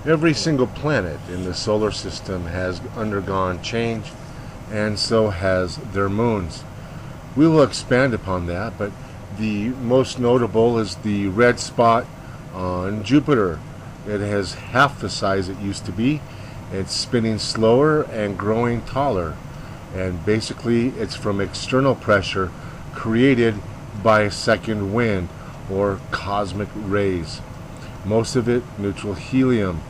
Every single planet in the solar system has undergone change, and so has their moons. We will expand upon that, but the most notable is the red spot on Jupiter. It has half the size it used to be. It's spinning slower and growing taller. And basically it's from external pressure created by a second wind or cosmic rays. Most of it neutral helium.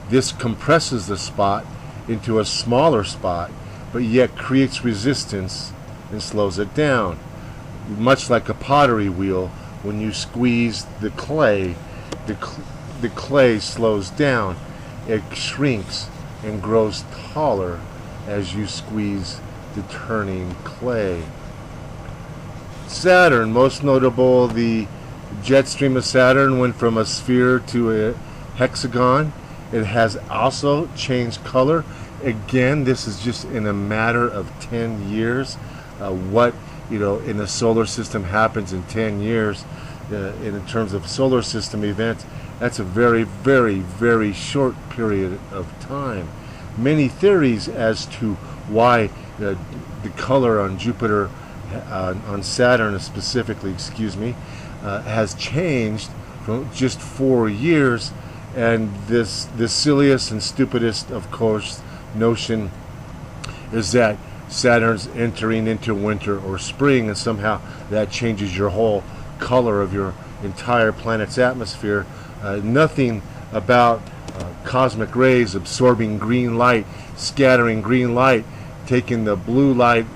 This compresses the spot into a smaller spot, but yet creates resistance and slows it down. Much like a pottery wheel, when you squeeze the clay, the clay slows down. It shrinks and grows taller as you squeeze the turning clay. Saturn, most notable, the jet stream of Saturn went from a sphere to a hexagon. It has also changed color. Again, this is just in a matter of 10 years. What in the solar system happens in 10 years in terms of solar system events, that's a very, very, very short period of time. Many theories as to why the color on Jupiter, on Saturn specifically, has changed from just 4 years. And the silliest and stupidest, of course, notion is that Saturn's entering into winter or spring, and somehow that changes your whole color of your entire planet's atmosphere. Nothing about cosmic rays absorbing green light, scattering green light, taking the blue light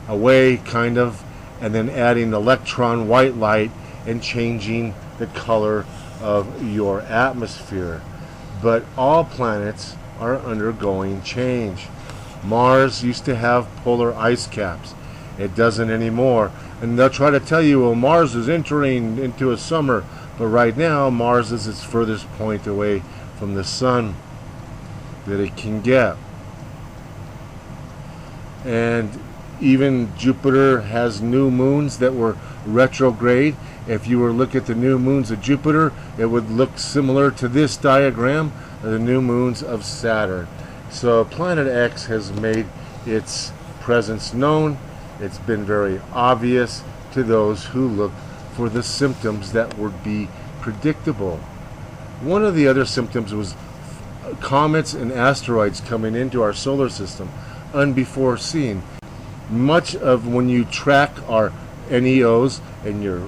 away, kind of, and then adding electron white light and changing the color of your atmosphere. But all planets are undergoing change. Mars used to have polar ice caps. It doesn't anymore. And they'll try to tell you, well, Mars is entering into a summer. But right now, Mars is its furthest point away from the sun that it can get. And even Jupiter has new moons that were retrograde. If you were to look at the new moons of Jupiter, it would look similar to this diagram, the new moons of Saturn. So Planet X has made its presence known. It's been very obvious to those who look for the symptoms that would be predictable. One of the other symptoms was comets and asteroids coming into our solar system, unbefore seen. Much of when you track our NEOs and your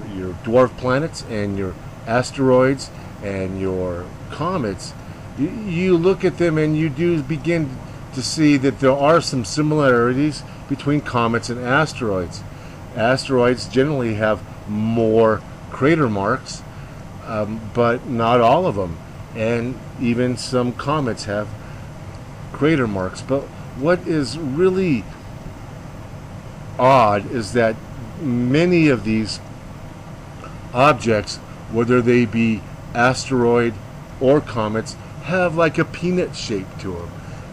dwarf planets and your asteroids and your comets, you look at them and you do begin to see that there are some similarities between comets and asteroids. Asteroids generally have more crater marks, but not all of them. And even some comets have crater marks. But what is really odd is that many of these objects, whether they be asteroid or comets, have like a peanut shape to them.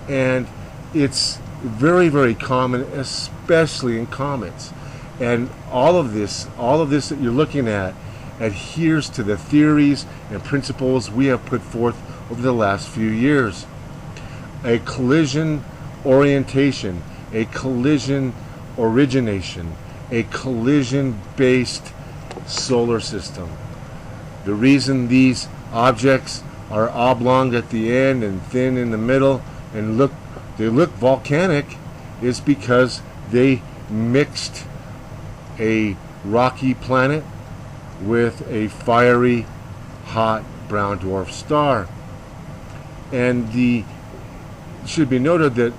And it's very, very common, especially in comets. And all of this that you're looking at adheres to the theories and principles we have put forth over the last few years. A collision orientation, a collision origination, a collision-based solar system. The reason these objects are oblong at the end and thin in the middle and they look volcanic is because they mixed a rocky planet with a fiery, hot brown dwarf star. And it should be noted that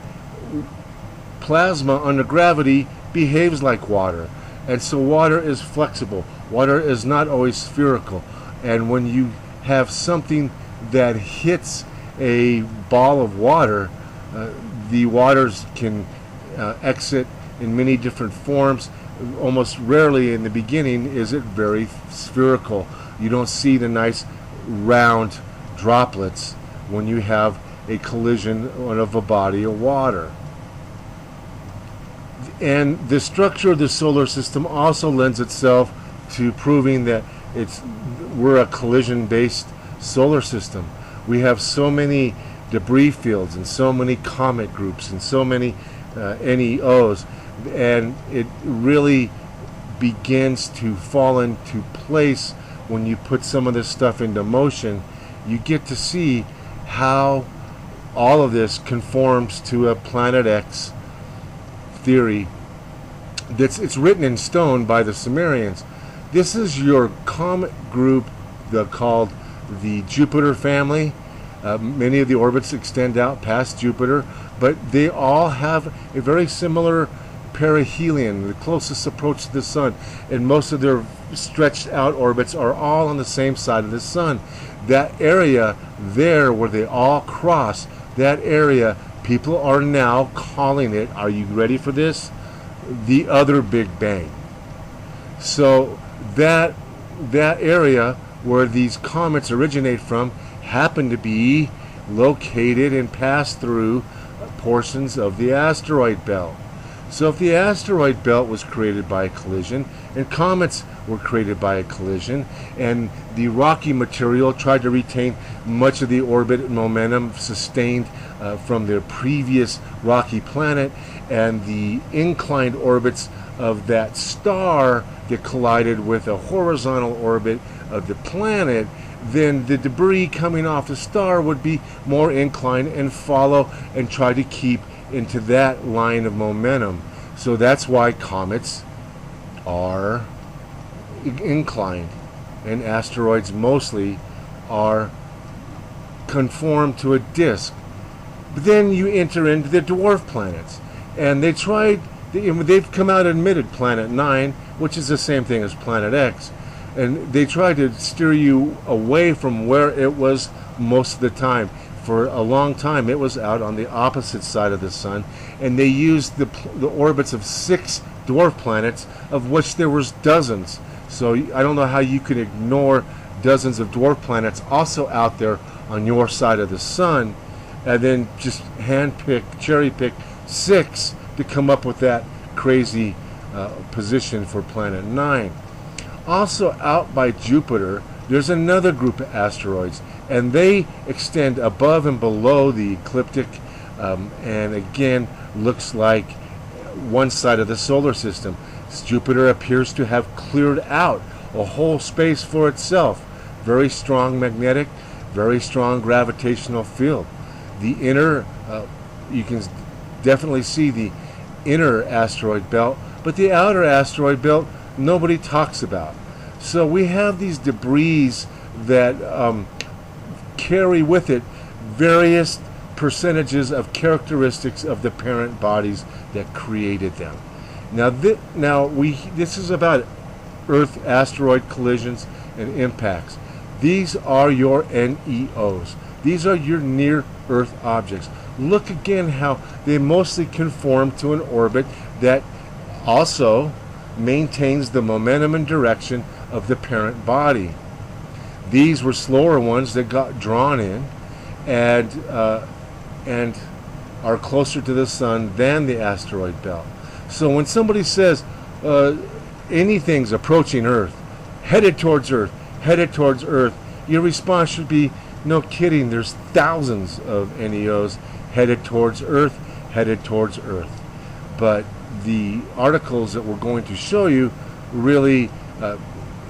plasma under gravity behaves like water, and so water is flexible. Water is not always spherical, and when you have something that hits a ball of water, the waters can exit in many different forms. Almost rarely in the beginning is it very spherical. You don't see the nice round droplets when you have a collision of a body of water. And the structure of the solar system also lends itself to proving that we're a collision-based solar system. we have so many debris fields and so many comet groups and so many NEOs, and it really begins to fall into place when you put some of this stuff into motion. You get to see how all of this conforms to a Planet X theory it's written in stone by the Sumerians. This is your comet group called the Jupiter family. Many of the orbits extend out past Jupiter, but they all have a very similar perihelion, the closest approach to the sun, and most of their stretched out orbits are all on the same side of the sun. That area there where they all cross, that area, people are now calling it, are you ready for this? The other Big Bang. So that area where these comets originate from happen to be located and pass through portions of the asteroid belt. So if the asteroid belt was created by a collision, and comets were created by a collision, and the rocky material tried to retain much of the orbit momentum sustained from their previous rocky planet, and the inclined orbits of that star that collided with a horizontal orbit of the planet, then the debris coming off the star would be more inclined and follow and try to keep into that line of momentum. So that's why comets are inclined, and asteroids mostly are conformed to a disk. But then you enter into the dwarf planets, and they've come out and admitted Planet 9, which is the same thing as Planet X, and they tried to steer you away from where it was most of the time. For a long time it was out on the opposite side of the sun, and they used the orbits of 6 dwarf planets, of which there was dozens. So I don't know how you could ignore dozens of dwarf planets also out there on your side of the sun, and then just cherry pick 6 to come up with that crazy position for Planet 9. Also out by Jupiter, there's another group of asteroids, and they extend above and below the ecliptic, and again looks like one side of the solar system. Jupiter appears to have cleared out a whole space for itself. Very strong magnetic, very strong gravitational field. The inner, you can definitely see the inner asteroid belt, but the outer asteroid belt nobody talks about. So we have these debris that carry with it various percentages of characteristics of the parent bodies that created them. Now, this is about Earth asteroid collisions and impacts. These are your NEOs. These are your near-Earth objects. Look again how they mostly conform to an orbit that also maintains the momentum and direction of the parent body. These were slower ones that got drawn in and are closer to the sun than the asteroid belt. So when somebody says anything's approaching Earth, headed towards Earth, your response should be, no kidding, there's thousands of NEOs headed towards Earth. But the articles that we're going to show you really,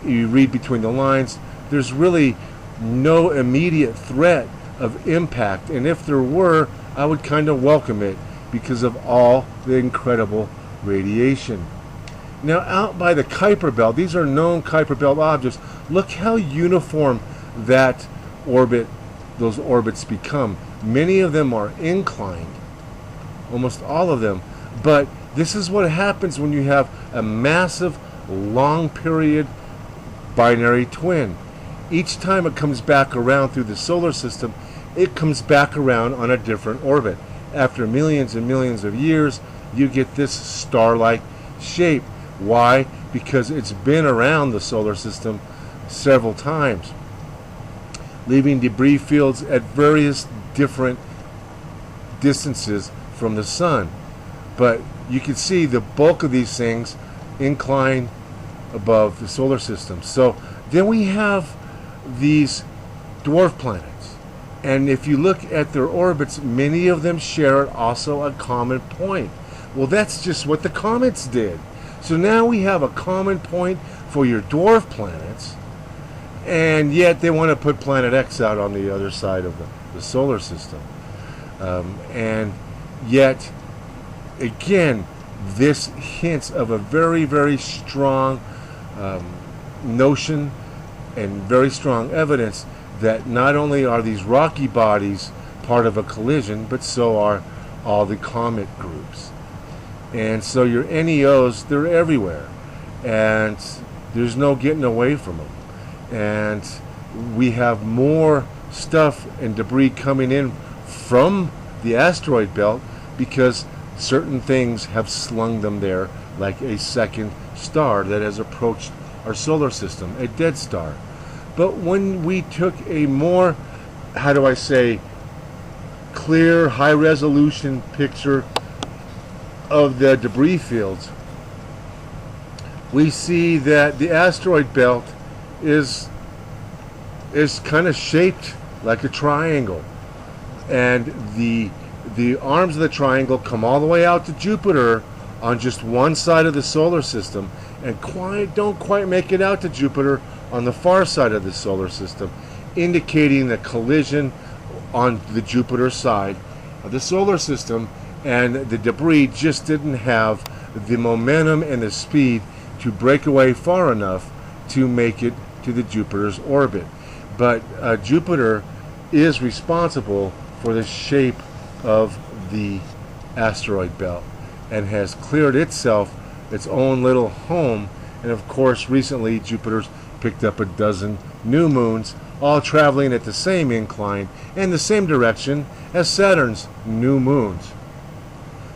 you read between the lines, there's really no immediate threat of impact, and if there were, I would kind of welcome it because of all the incredible radiation. Now out by the Kuiper belt, these are known Kuiper belt objects. Look how uniform that those orbits become. Many of them are inclined, almost all of them, but this is what happens when you have a massive long period binary twin. Each time it comes back around through the solar system, it comes back around on a different orbit. After millions and millions of years, you get this star-like shape. Why? Because it's been around the solar system several times, leaving debris fields at various different distances from the sun. But you can see the bulk of these things incline above the solar system. So then we have these dwarf planets. And if you look at their orbits, many of them share also a common point. Well, that's just what the comets did. So now we have a common point for your dwarf planets, and yet they want to put Planet X out on the other side of the solar system. And yet, again, this hints of a very, very strong notion and very strong evidence that not only are these rocky bodies part of a collision, but so are all the comet groups. And so your NEOs, they're everywhere, and there's no getting away from them. And we have more stuff and debris coming in from the asteroid belt because certain things have slung them there, like a second star that has approached our solar system, a dead star. But when we took a more, how do I say, clear, high-resolution picture of the debris fields, we see that the asteroid belt is kind of shaped like a triangle, and the arms of the triangle come all the way out to Jupiter on just one side of the solar system, and don't quite make it out to Jupiter on the far side of the solar system, indicating the collision on the Jupiter side of the solar system, and the debris just didn't have the momentum and the speed to break away far enough to make it to the Jupiter's orbit. But Jupiter is responsible for the shape of the asteroid belt and has cleared itself its own little home. And of course, recently Jupiter's picked up a dozen new moons, all traveling at the same incline and the same direction as Saturn's new moons.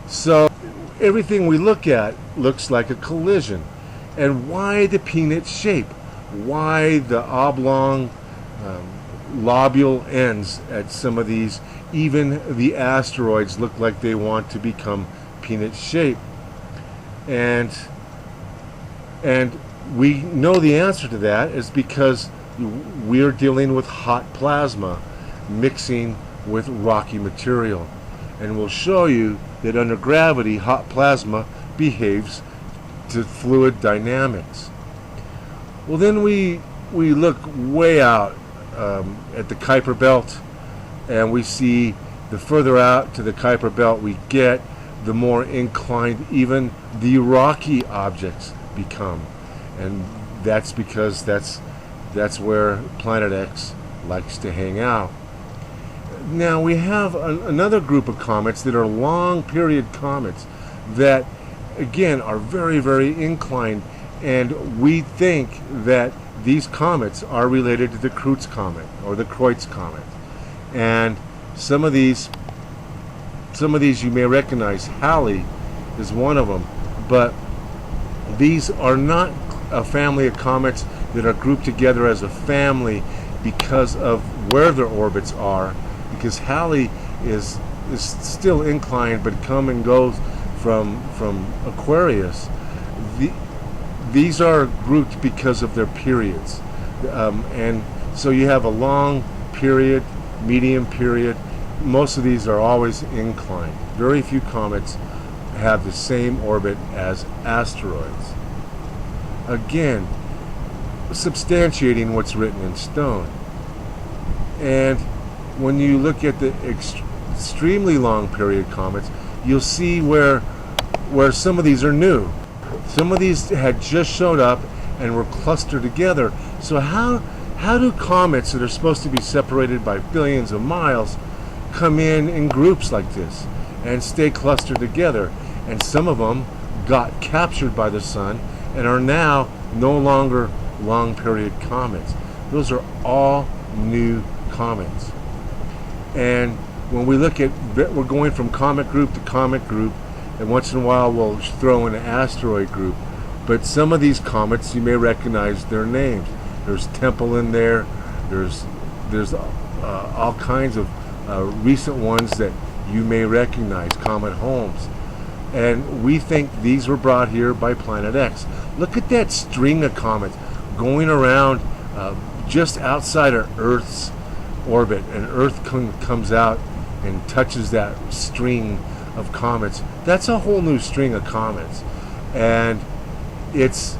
So everything we look at looks like a collision. And why the peanut shape? Why the oblong lobule ends at some of these? Even the asteroids look like they want to become peanut shaped. And we know the answer to that is because we're dealing with hot plasma mixing with rocky material. And we'll show you that under gravity, hot plasma behaves to fluid dynamics. Well, then we look way out at the Kuiper belt, and we see the further out to the Kuiper belt we get, the more inclined even the rocky objects become. And that's because that's where Planet X likes to hang out. Now we have another group of comets that are long period comets that again are very, very inclined, and we think that these comets are related to the Kreutz comet or the Kreutz comet. And some of these you may recognize. Halley is one of them, but these are not a family of comets that are grouped together as a family because of where their orbits are, because Halley is still inclined but come and goes from Aquarius. These are grouped because of their periods, and so you have a long period, medium period. Most of these are always inclined. Very few comets have the same orbit as asteroids. Again, substantiating what's written in stone. And when you look at the extremely long period comets, you'll see where some of these are new. Some of these had just showed up and were clustered together. So how do comets that are supposed to be separated by billions of miles come in groups like this and stay clustered together? And some of them got captured by the sun and are now no longer long period comets. Those are all new comets. And when we look at, we're going from comet group to comet group, and once in a while we'll throw in an asteroid group. But some of these comets, you may recognize their names. There's Temple in there. There's all kinds of recent ones that you may recognize, Comet Holmes. And we think these were brought here by Planet X. Look at that string of comets going around just outside of Earth's orbit and Earth comes out and touches that string of comets, that's a whole new string of comets. And it's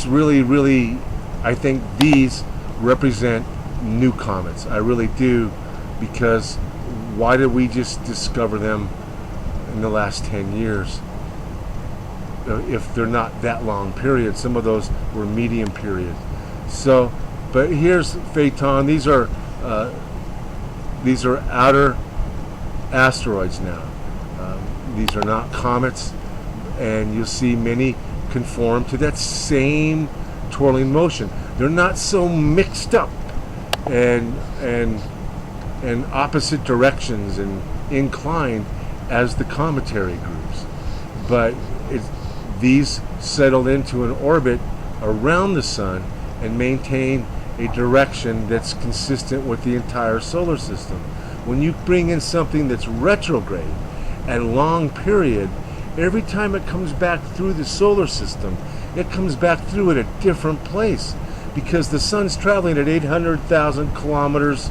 really, really, I think these represent new comets. I really do, because why did we just discover them in the last 10 years? If they're not that long period, some of those were medium periods. So, but here's Phaeton. These are outer asteroids now. These are not comets, and you'll see many conform to that same twirling motion. They're not so mixed up and opposite directions and inclined as the cometary groups, but these settled into an orbit around the sun and maintain a direction that's consistent with the entire solar system. When you bring in something that's retrograde and long period, every time it comes back through the solar system, it comes back through at a different place, because the sun's traveling at 800,000 kilometers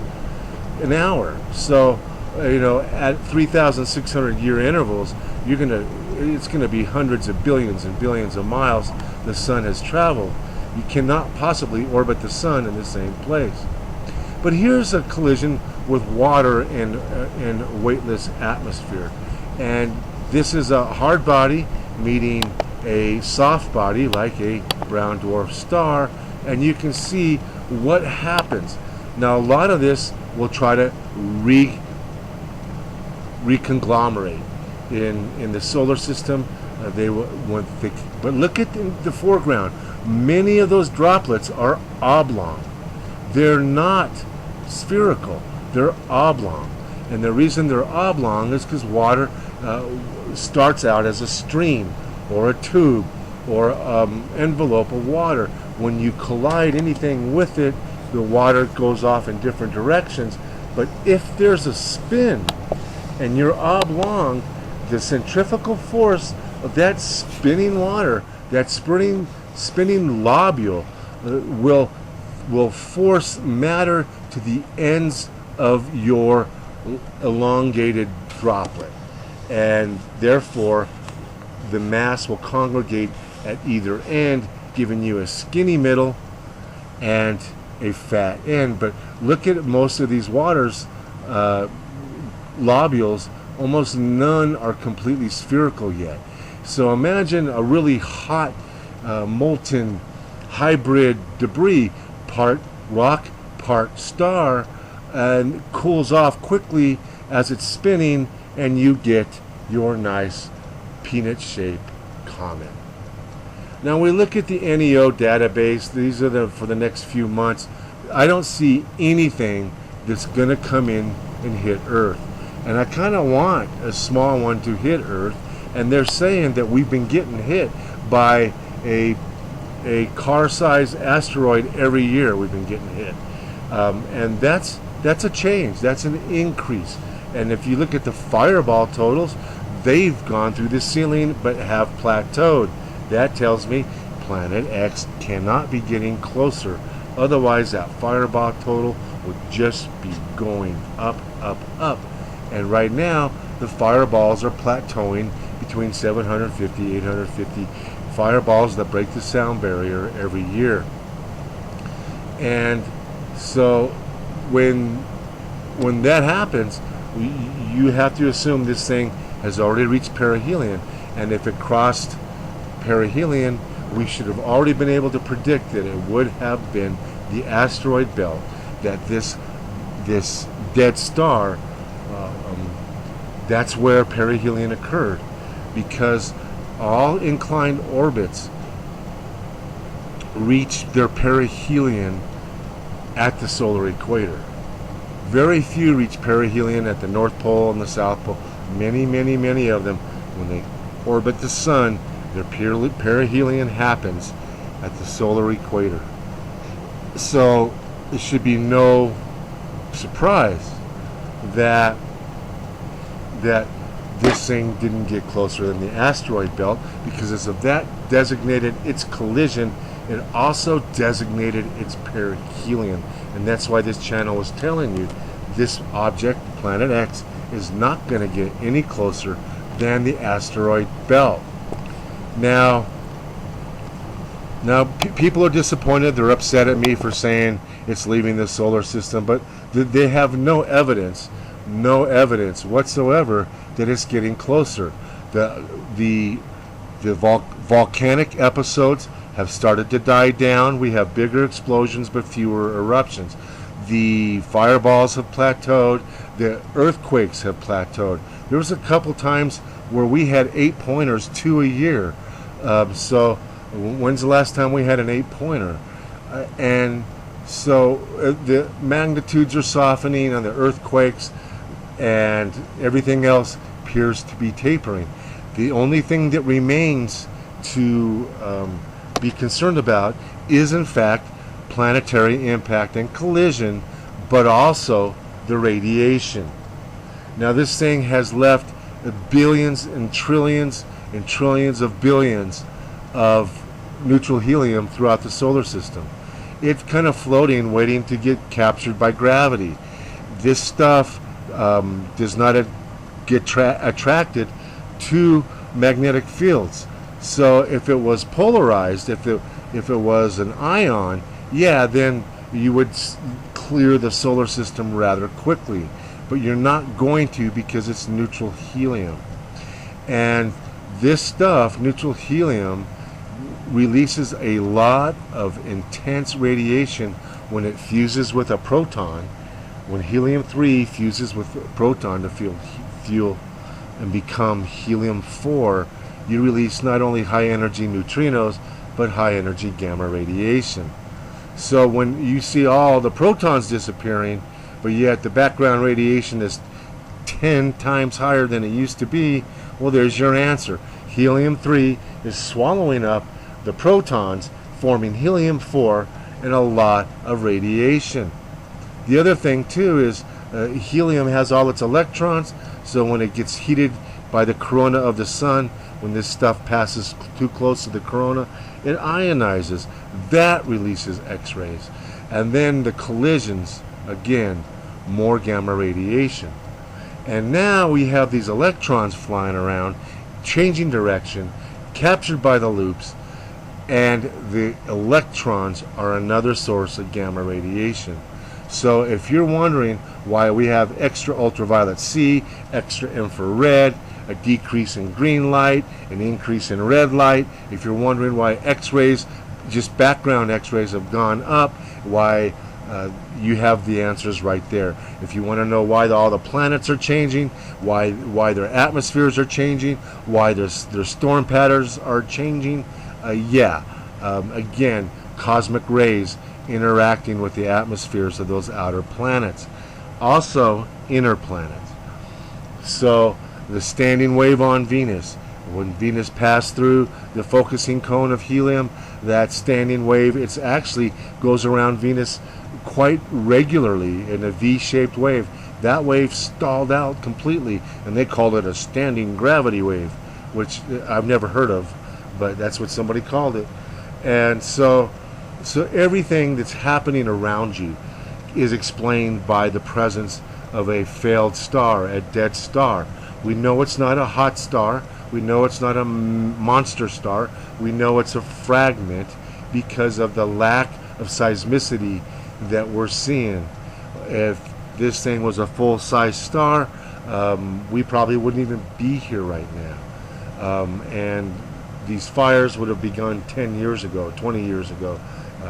an hour. So, at 3,600 year intervals, it's gonna be hundreds of billions and billions of miles the sun has traveled. You cannot possibly orbit the sun in the same place. But here's a collision with water and weightless atmosphere. And this is a hard body meeting a soft body like a brown dwarf star, and you can see what happens. Now, a lot of this will try to reconglomerate in the solar system. But look at the foreground. Many of those droplets are oblong. They're not spherical. They're oblong. And the reason they're oblong is because water starts out as a stream or a tube or envelope of water. When you collide anything with it, the water goes off in different directions. But if there's a spin and you're oblong, the centrifugal force of that spinning water, that spinning lobule, will force matter to the ends of your elongated droplet, and therefore the mass will congregate at either end, giving you a skinny middle and a fat end. But look at most of these waters lobules, almost none are completely spherical yet. So imagine a really hot molten hybrid debris, part rock, part star, and cools off quickly as it's spinning, and you get your nice peanut-shaped comet. Now we look at the NEO database. These are for the next few months. I don't see anything that's going to come in and hit Earth. And I kind of want a small one to hit Earth. And they're saying that we've been getting hit by a car-sized asteroid every year. We've been getting hit. And that's a change. That's an increase. And if you look at the fireball totals, they've gone through the ceiling but have plateaued. That tells me Planet X cannot be getting closer. Otherwise, that fireball total would just be going up, up, up. And right now, the fireballs are plateauing between 750, 850 fireballs that break the sound barrier every year. And so when that happens, you have to assume this thing has already reached perihelion. And if it crossed perihelion, we should have already been able to predict that it would have been the asteroid belt, that this dead star, that's where perihelion occurred, because all inclined orbits reach their perihelion at the solar equator. Very few reach perihelion at the North Pole and the South Pole. Many, many, many of them, when they orbit the sun, their perihelion happens at the solar equator. So it should be no surprise that this thing didn't get closer than the asteroid belt, because as of that designated its collision It also designated its perihelion, and that's why this channel was telling you this object, Planet X, is not going to get any closer than the asteroid belt. Now people are disappointed. They're upset at me for saying it's leaving the solar system, but they have no evidence whatsoever that it's getting closer. The volcanic episodes have started to die down. We have bigger explosions but fewer eruptions. The fireballs have plateaued. The earthquakes have plateaued. There was a couple times where we had 8-pointers, 2 a year. So when's the last time we had an 8-pointer? And so the magnitudes are softening on the earthquakes, and everything else appears to be tapering. The only thing that remains to be concerned about is, in fact, planetary impact and collision, but also the radiation. Now, this thing has left billions and trillions of billions of neutral helium throughout the solar system. It's kind of floating, waiting to get captured by gravity. This stuff does not get attracted to magnetic fields. So if it was polarized, if it was an ion, yeah, then you would clear the solar system rather quickly. But you're not going to, because it's neutral helium. And this stuff, neutral helium, releases a lot of intense radiation when it fuses with a proton. When helium-3 fuses with a proton to fuel and become helium-4, you release not only high-energy neutrinos, but high-energy gamma radiation. So when you see all the protons disappearing, but yet the background radiation is 10 times higher than it used to be, well, there's your answer. Helium-3 is swallowing up the protons, forming helium-4 and a lot of radiation. The other thing too is helium has all its electrons, so when it gets heated by the corona of the sun, when this stuff passes too close to the corona, it ionizes. That releases X-rays. And then the collisions, again, more gamma radiation. And now we have these electrons flying around, changing direction, captured by the loops, and the electrons are another source of gamma radiation. So if you're wondering why we have extra ultraviolet C, extra infrared, a decrease in green light, an increase in red light, if you're wondering why X-rays, just background X-rays, have gone up, why you have the answers right there. If you want to know why all the planets are changing, why their atmospheres are changing, why their storm patterns are changing, again, cosmic rays interacting with the atmospheres of those outer planets. Also, inner planets. So, the standing wave on Venus. When Venus passed through the focusing cone of helium, that standing wave, it actually goes around Venus quite regularly in a V-shaped wave. That wave stalled out completely, and they called it a standing gravity wave, which I've never heard of, but that's what somebody called it. And so everything that's happening around you is explained by the presence of a failed star, a dead star. We know it's not a hot star. We know it's not a monster star. We know it's a fragment because of the lack of seismicity that we're seeing. If this thing was a full-size star, we probably wouldn't even be here right now. And these fires would have begun 10 years ago, 20 years ago,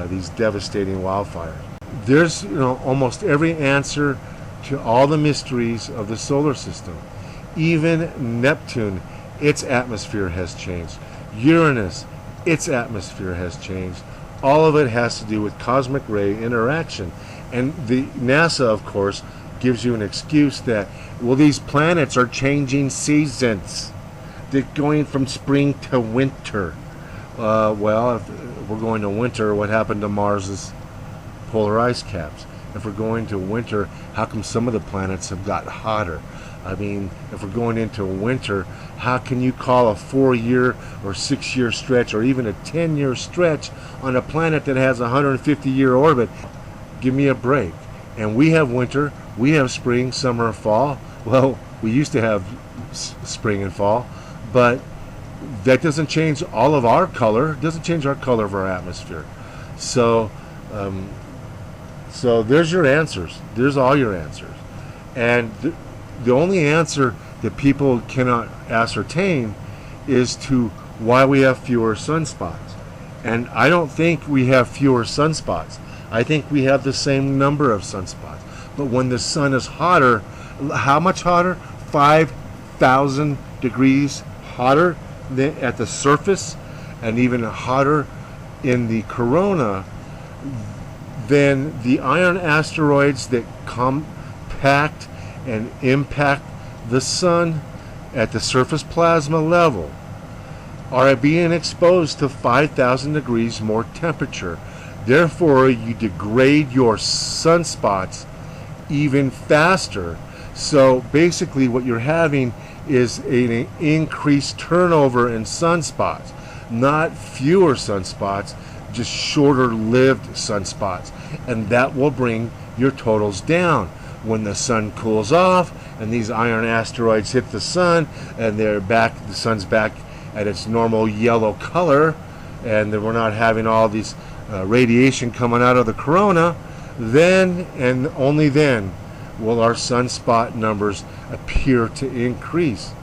these devastating wildfires. There's almost every answer to all the mysteries of the solar system. Even Neptune, its atmosphere has changed. Uranus, its atmosphere has changed. All of it has to do with cosmic ray interaction. And the NASA, of course, gives you an excuse that, well, these planets are changing seasons. They're going from spring to winter. Well, if we're going to winter, what happened to Mars's polar ice caps? If we're going to winter, how come some of the planets have got hotter? I mean, if we're going into winter, how can you call a 4-year or 6-year stretch or even a 10-year stretch on a planet that has a 150-year orbit? Give me a break. And we have winter, we have spring, summer, fall. Well, we used to have spring and fall, but that doesn't change all of our color. It doesn't change our color of our atmosphere. So there's your answers. There's all your answers. And the only answer that people cannot ascertain is to why we have fewer sunspots. And I don't think we have fewer sunspots. I think we have the same number of sunspots. But when the sun is hotter, how much hotter? 5,000 degrees hotter at the surface, and even hotter in the corona, then the iron asteroids that compact and impact the sun at the surface plasma level are being exposed to 5,000 degrees more temperature. Therefore, you degrade your sunspots even faster. So basically what you're having is an increased turnover in sunspots, not fewer sunspots, just shorter lived sunspots. And that will bring your totals down. When the sun cools off and these iron asteroids hit the sun and they're back, the sun's back at its normal yellow color, and then we're not having all these radiation coming out of the corona, then and only then will our sunspot numbers appear to increase.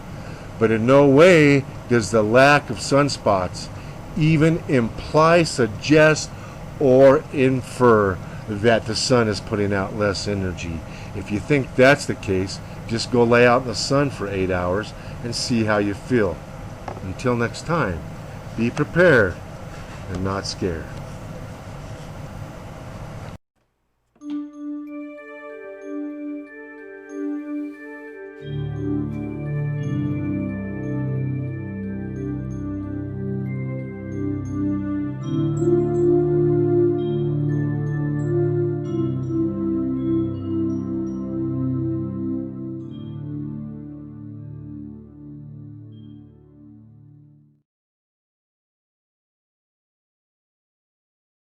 But in no way does the lack of sunspots even imply, suggest, or infer that the sun is putting out less energy. If you think that's the case, just go lay out in the sun for 8 hours and see how you feel. Until next time, be prepared and not scared.